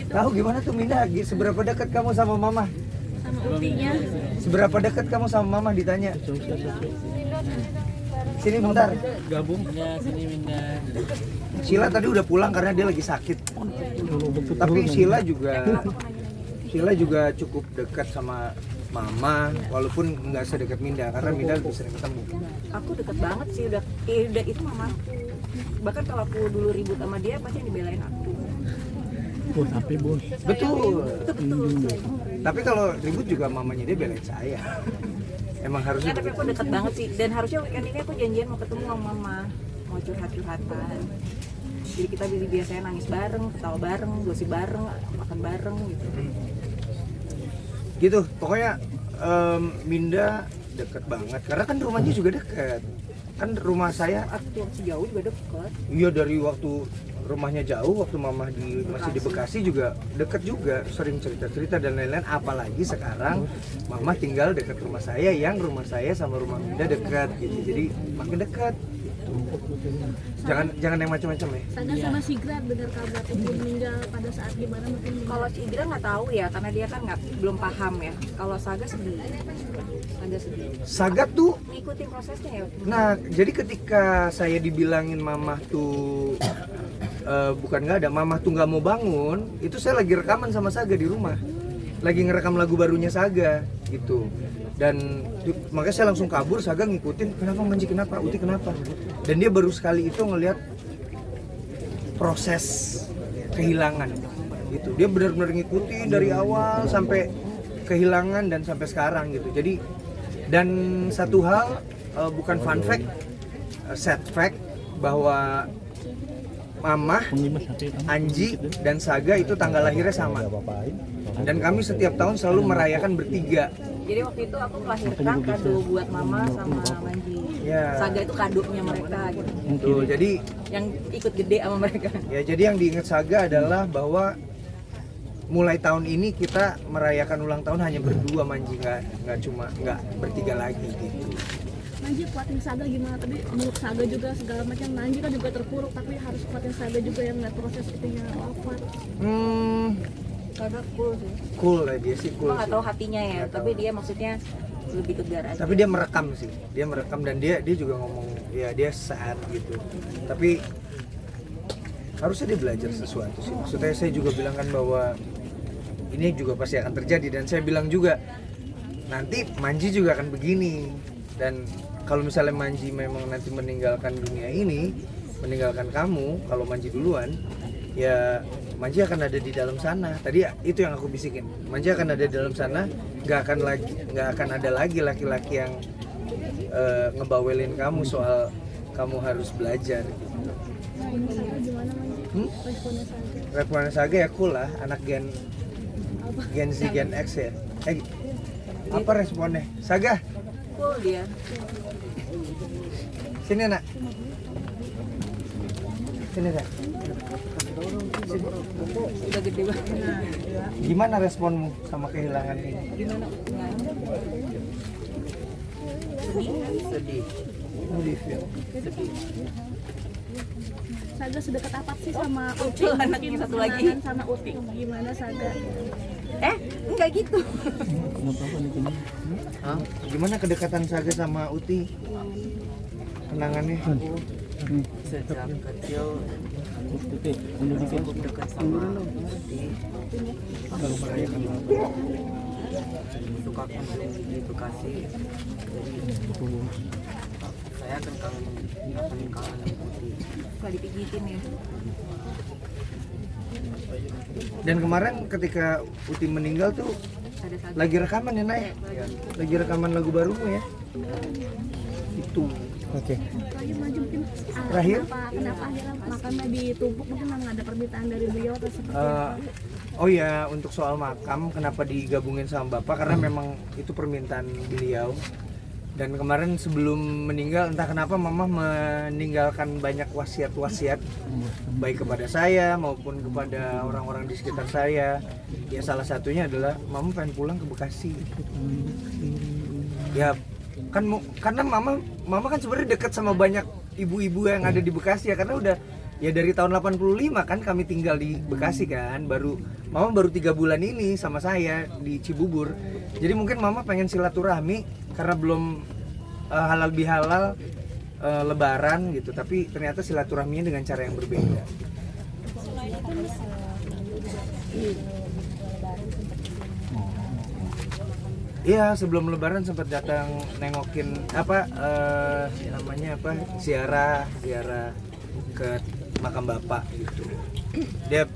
Tahu gimana tuh Minda? Seberapa dekat kamu sama mama? Sama utinya. Seberapa dekat kamu sama mama ditanya? Sini bentar. Gabung ya sini Minda. Sheila tadi udah pulang karena dia lagi sakit. Tapi Sheila juga cukup dekat sama mama, walaupun nggak sedekat Minda karena Minda lebih sering ketemu. Aku deket banget sih, udah itu mamaku. Bahkan kalau aku dulu ribut sama dia pasti yang dibelain aku. Bos apa bos? Betul. Betul. Tapi kalau ribut juga mamanya dia belain saya. Emang harusnya. Tapi aku deket banget sih, dan harusnya weekend ini aku janjian mau ketemu sama mama, mau curhat-curhatan. Jadi kita biasanya nangis bareng, ketawa bareng, gosip bareng, makan bareng gitu. Gitu, pokoknya Minda deket banget karena kan rumahnya juga deket. Kan rumah saya Waktu yang sejauh juga deket. iya dari waktu rumahnya jauh, waktu mama masih di Bekasi juga deket juga, sering cerita-cerita dan lain-lain. Apalagi sekarang mama tinggal dekat rumah saya, yang rumah saya sama rumah Minda dekat gitu, jadi makin dekat. Jangan yang macam-macam ya. Saga sama Sigra dengar kabar Uti meninggal pada saat gimana mungkin. Kalau si Indra nggak tahu ya, karena dia kan belum paham ya. Kalau Saga sedih. Saga sedih. Saga tuh, Ngikutin prosesnya ya. nah jadi ketika saya dibilangin mamah tuh bukan nggak ada, mamah tuh nggak mau bangun, itu saya lagi rekaman sama Saga di rumah, lagi ngerekam lagu barunya Saga gitu. Dan makanya saya langsung kabur, Saga ngikutin, kenapa Manji, kenapa, Uti kenapa. Dan dia baru sekali itu ngelihat proses kehilangan gitu. Dia benar-benar ngikutin dari awal sampai kehilangan dan sampai sekarang gitu. Jadi, dan satu hal, bukan fun fact, sad fact, bahwa Mamah, Anji, dan Saga itu tanggal lahirnya sama. Dan kami setiap tahun selalu merayakan bertiga. Jadi waktu itu aku melahirkan kado buat mama sama Manji. Ya. Saga itu kadonya mereka gitu. Betul. Jadi Yang ikut gede sama mereka. ya, jadi yang diingat Saga adalah bahwa mulai tahun ini kita merayakan ulang tahun hanya berdua, Manji, nggak bertiga lagi gitu. Manji kuatin Saga gimana, tadi menurut Saga juga segala macam. Manji kan juga terpuruk, tapi harus kuatin Saga juga yang nggak proses itunya wafat. Saga cool sih. Cool lah dia sih, cool Aku nggak sih. tahu hatinya ya, tapi dia maksudnya lebih tegar aja. Tapi dia merekam sih, dia merekam dan dia juga ngomong ya dia sad gitu. Tapi harusnya dia belajar sesuatu sih. Maksudnya saya juga bilang kan bahwa ini juga pasti akan terjadi, dan saya bilang juga nanti Manji juga akan begini. Dan kalau misalnya Manji memang nanti meninggalkan dunia ini, meninggalkan kamu, kalau Manji duluan, ya Manji akan ada di dalam sana. Tadi itu yang aku bisikin. Manji akan ada di dalam sana, nggak akan ada lagi laki-laki yang ngebawelin kamu soal kamu harus belajar. Responnya Saga gimana Manji? Responnya Saga. Responnya Saga ya cool lah, anak Gen Z, Gen X ya. Apa responnya? Saga, Cool dia. sini nak. Sini nak. Udah gede banget. Gimana responmu sama kehilangan ini? Gimana? Sedih. Sedih ya. Saga sedekat apa sih sama Uti? Anaknya Mungkin satu lagi. kenangan sama Uti gimana Saga? Enggak gitu. Hah? Gimana kedekatan Saga sama Uti? Kenangannya? Sejak kecil cukup dekat sama Uti. Aku merayakan suka kumpul di Bekasi, jadi saya akan kangen Uti. Suka dipijitin ya. Dan kemarin ketika Uti meninggal tuh Ada Saga. lagi rekaman ya Nay? Lagi rekaman lagu barumu ya? Itu. Oke. Lagi maju mungkin Terakhir? kenapa akhirnya makamnya ditumpuk, mungkin memang ada permintaan dari beliau atau seperti apa? Oh ya, untuk soal makam kenapa digabungin sama Bapak, karena memang itu permintaan beliau. Dan kemarin sebelum meninggal, entah kenapa Mama meninggalkan banyak wasiat-wasiat, baik kepada saya maupun kepada orang-orang di sekitar saya. Ya salah satunya adalah Mama pengen pulang ke Bekasi. Ya kan karena Mama kan sebenarnya dekat sama banyak ibu-ibu yang ada di Bekasi ya, karena udah Ya dari tahun 85 kan kami tinggal di Bekasi kan, mama baru 3 bulan ini sama saya di Cibubur. Jadi mungkin mama pengen silaturahmi karena belum halal bihalal lebaran gitu, tapi ternyata silaturahminya dengan cara yang berbeda. Iya, sebelum lebaran sempat datang nengokin ziarah ke makam bapak gitu.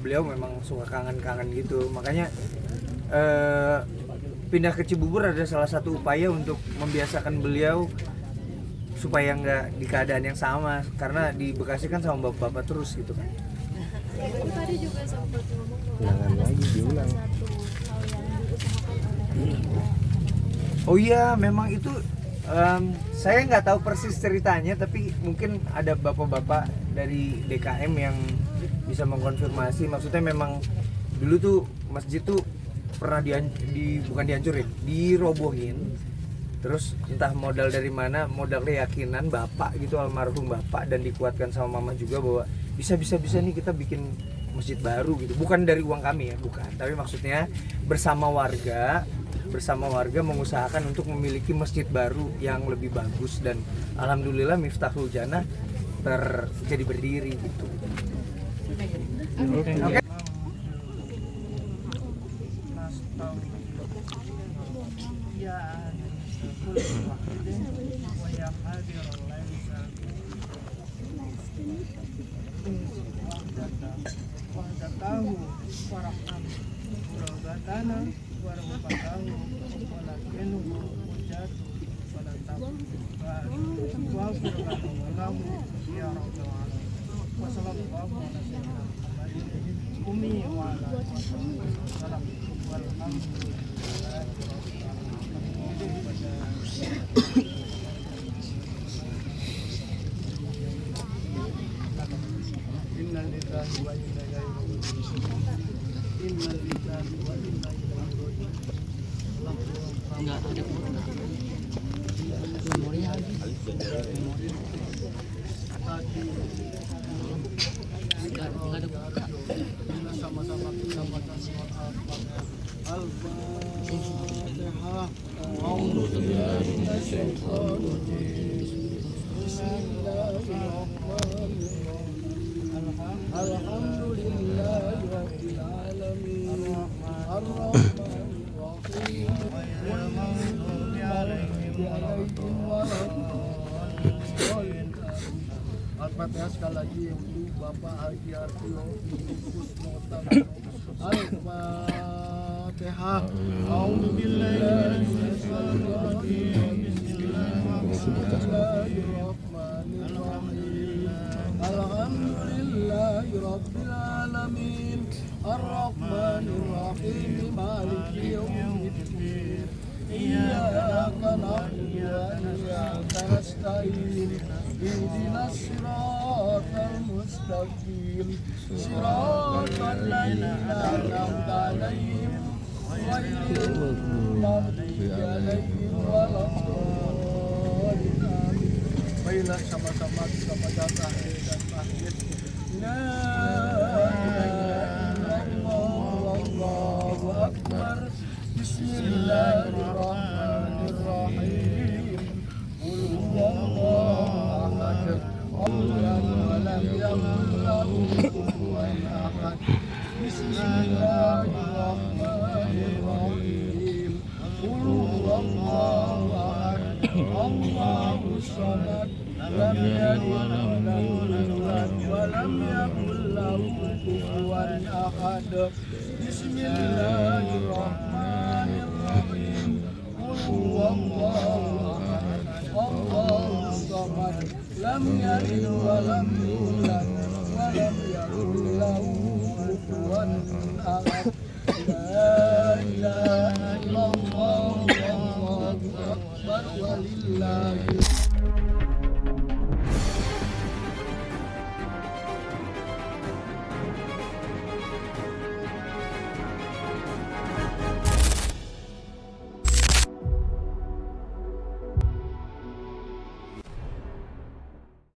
Beliau memang suka kangen gitu, makanya pindah ke Cibubur ada salah satu upaya untuk membiasakan beliau supaya nggak di keadaan yang sama, karena di Bekasi kan sama bapak-bapak terus gitu kan. Tadi juga sempat ngomong bahwa ada salah satu hal yang diusahakan oleh Oh iya, memang itu saya nggak tahu persis ceritanya, tapi mungkin ada bapak-bapak dari DKM yang bisa mengkonfirmasi. Maksudnya memang dulu tuh masjid tuh pernah bukan dihancurin, dirobohin. Terus entah modal dari mana, modal keyakinan bapak gitu, almarhum bapak, dan dikuatkan sama mama juga bahwa bisa nih kita bikin masjid baru gitu. Bukan dari uang kami ya, bukan. Tapi maksudnya bersama warga mengusahakan untuk memiliki masjid baru yang lebih bagus, dan alhamdulillah Miftahul Jannah jadi berdiri gitu. Oke. Enggak ada memori lagi. Enggak ada buka. Sama-sama kita baca surat Al-Fatihah. Al-Fatihah. Alhamdulillahirabbil alamin. Ar-Rahmanir Rahim. Wal maghdubi 'alaihim waladdallin. Al-Fatihah sekali lagi untuk Bapak Haji Artio Kusnota. Al-Fatihah. A'udzubillahi minasyaitonir rajim. Bismillahirrahmanirrahim. Alhamdulillahirabbil alamin. Ar-Rahmanir Rahim. Maliki yaumiddin. Iyyaka na'budu wa iyyaka nasta'in. Ihdinas siratal mustaqim. Siratal ladzina an'amta 'alaihim ghairil maghdubi 'alaihim waladdallin. Marilah sama-sama kita baca tahlil dan tahmid. La ilaha illallah wallahu akbar. Bismillahirrahmanirrahim. Qul huwallahu ahad. Allahu lam yakul lahu kufuwan ahad. Bismillahirrahmanirrahim. Qul huwallahu ahad. Allahus samad. Lam yalid wa lam yakul lahu kufuwan ahad. Bismillahirrahmanirrahim. Qul huwallahu ahad. Allahus samad. Lam yalid wa lam yulad wa lam yakul lahu kufuwan ahad.